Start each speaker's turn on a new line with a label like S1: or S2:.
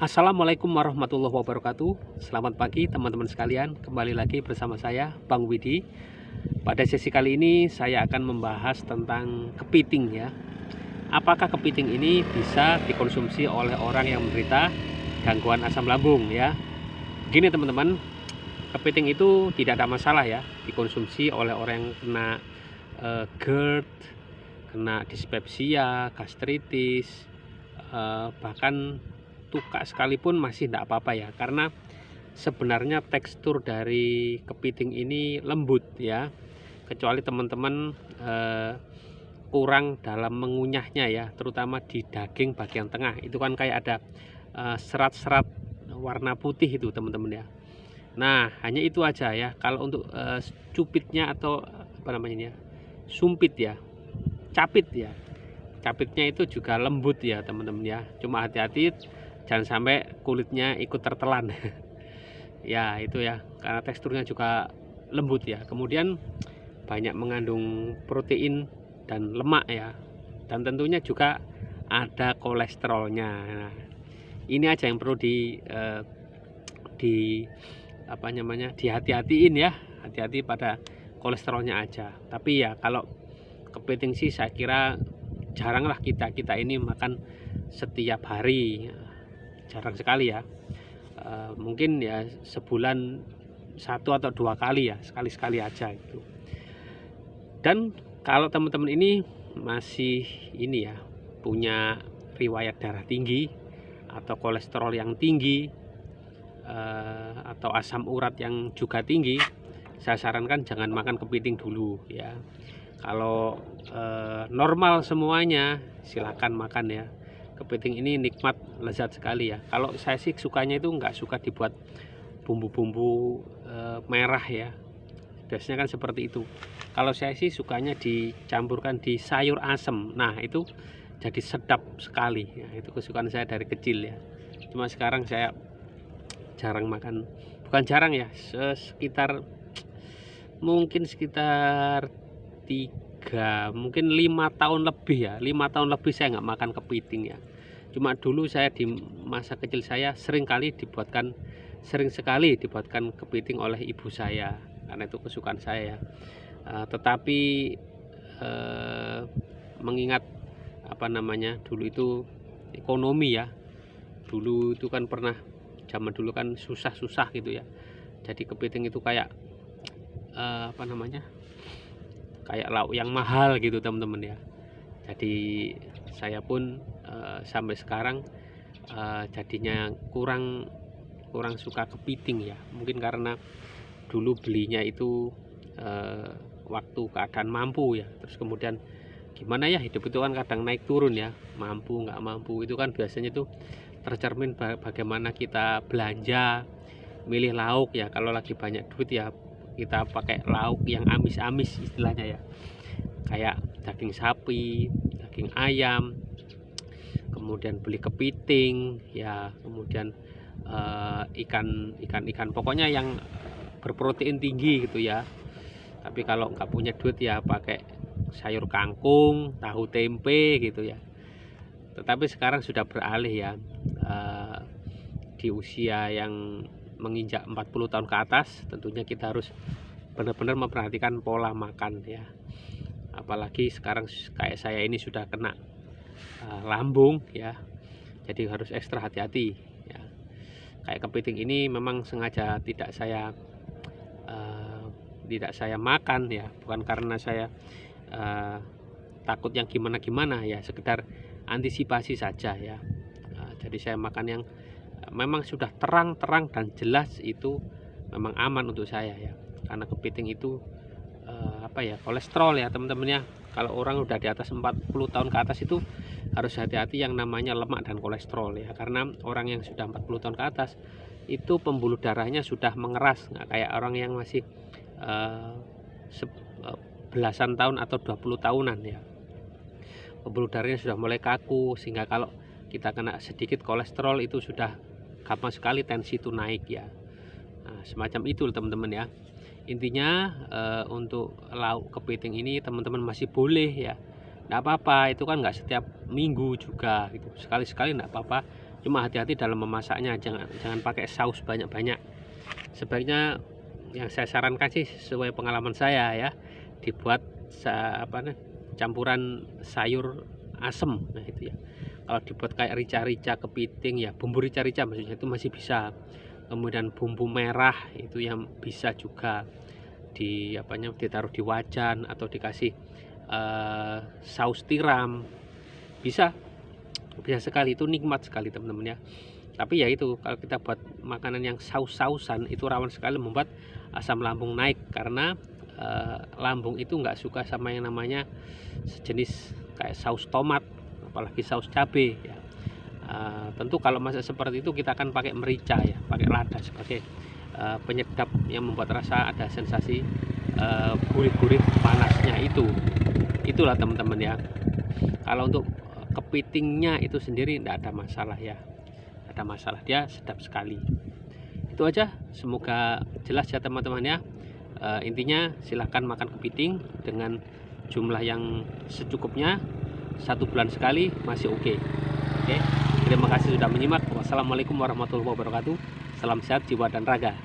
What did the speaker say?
S1: Assalamualaikum warahmatullahi wabarakatuh. Selamat pagi teman-teman sekalian. Kembali lagi bersama saya Bang Widi. Pada sesi kali ini saya akan membahas tentang kepiting ya. Apakah kepiting ini bisa dikonsumsi oleh orang yang menderita gangguan asam lambung ya? Begini teman-teman, kepiting itu tidak ada masalah ya dikonsumsi oleh orang yang kena GERD, kena dispepsia, gastritis, bahkan tukak sekalipun masih tidak apa-apa ya, karena sebenarnya tekstur dari kepiting ini lembut ya, kecuali teman-teman kurang dalam mengunyahnya ya, terutama di daging bagian tengah itu kan kayak ada serat-serat warna putih itu teman-teman ya. Nah hanya itu aja ya. Kalau untuk cupitnya atau apa namanya ya, sumpit ya, capit ya, capitnya itu juga lembut ya teman-teman ya, cuma hati-hati jangan sampai kulitnya ikut tertelan ya, itu ya, karena teksturnya juga lembut ya, kemudian banyak mengandung protein dan lemak ya, dan tentunya juga ada kolesterolnya. Nah, ini aja yang perlu di apa namanya, dihati-hatiin ya, hati-hati pada kolesterolnya aja. Tapi ya kalau kepiting sih saya kira jaranglah kita ini makan setiap hari, jarang sekali ya. Mungkin ya sebulan 1 atau 2 kali ya, sekali-sekali aja itu. Dan kalau teman-teman ini masih ini ya, punya riwayat darah tinggi atau kolesterol yang tinggi, atau asam urat yang juga tinggi, saya sarankan jangan makan kepiting dulu ya. Kalau normal semuanya silakan makan ya. Kepiting ini nikmat, lezat sekali ya. Kalau saya sih sukanya itu nggak suka dibuat bumbu-bumbu merah ya, biasanya kan seperti itu. Kalau saya sih sukanya dicampurkan di sayur asem, nah itu jadi sedap sekali ya. Itu kesukaan saya dari kecil ya. Cuma sekarang saya jarang makan, bukan jarang ya, mungkin sekitar 5 tahun lebih ya, 5 tahun lebih saya nggak makan kepiting ya. Cuma dulu saya di masa kecil saya sering sekali dibuatkan kepiting oleh ibu saya, karena itu kesukaan saya ya. Tetapi mengingat apa namanya, dulu itu ekonomi ya, dulu itu kan pernah zaman dulu kan susah-susah gitu ya, jadi kepiting itu kayak apa namanya, kayak lauk yang mahal gitu teman-teman ya. Jadi saya pun sampai sekarang jadinya kurang suka kepiting ya, mungkin karena dulu belinya itu waktu keadaan mampu ya, terus kemudian gimana ya, hidup itu kan kadang naik turun ya, mampu nggak mampu itu kan biasanya tuh tercermin bagaimana kita belanja, milih lauk ya. Kalau lagi banyak duit ya kita pakai lauk yang amis-amis istilahnya ya, kayak daging sapi, daging ayam, kemudian beli kepiting ya, kemudian ikan pokoknya yang berprotein tinggi gitu ya. Tapi kalau nggak punya duit ya pakai sayur kangkung, tahu tempe gitu ya. Tetapi sekarang sudah beralih ya, di usia yang menginjak 40 tahun ke atas tentunya kita harus benar-benar memperhatikan pola makan ya. Apalagi sekarang kayak saya ini sudah kena lambung ya, jadi harus ekstra hati-hati ya. Kayak kepiting ini memang sengaja tidak saya makan ya, bukan karena saya takut yang gimana-gimana ya, sekedar antisipasi saja ya. Jadi saya makan yang memang sudah terang-terang dan jelas, itu memang aman untuk saya ya, karena kepiting itu apa ya, kolesterol ya teman-teman ya. Kalau orang udah di atas 40 tahun ke atas itu harus hati-hati yang namanya lemak dan kolesterol ya, karena orang yang sudah 40 tahun ke atas itu pembuluh darahnya sudah mengeras, nggak kayak orang yang masih belasan tahun atau 20 tahunan ya. Pembuluh darahnya sudah mulai kaku, sehingga kalau kita kena sedikit kolesterol itu sudah gampang sekali tensi itu naik ya. Nah, semacam itu teman-teman ya. Intinya untuk lauk kepiting ini teman-teman masih boleh ya, nggak apa-apa, itu kan nggak setiap minggu juga gitu, sekali-sekali nggak apa-apa Cuma hati-hati dalam memasaknya, jangan pakai saus banyak-banyak. Sebaiknya yang saya sarankan sih sesuai pengalaman saya ya, dibuat campuran sayur asem. Nah itu ya, kalau dibuat kayak rica-rica, kepiting ya, bumbu rica-rica maksudnya, itu masih bisa. Kemudian bumbu merah itu yang bisa juga ditaruh di wajan atau dikasih saus tiram, bisa sekali, itu nikmat sekali teman-teman ya. Tapi ya itu, kalau kita buat makanan yang saus-sausan itu rawan sekali membuat asam lambung naik, karena lambung itu nggak suka sama yang namanya sejenis kayak saus tomat, apalagi saus cabai ya. Tentu kalau masak seperti itu kita akan pakai merica ya, pakai lada sebagai penyedap yang membuat rasa ada sensasi gurih-gurih panasnya itulah teman-teman ya. Kalau untuk kepitingnya itu sendiri tidak ada masalah ya, ada masalah, dia sedap sekali. Itu aja, semoga jelas ya teman-teman ya. Intinya silahkan makan kepiting dengan jumlah yang secukupnya, 1 bulan sekali masih oke. Terima kasih sudah menyimak. Wassalamualaikum warahmatullahi wabarakatuh. Salam sehat jiwa dan raga.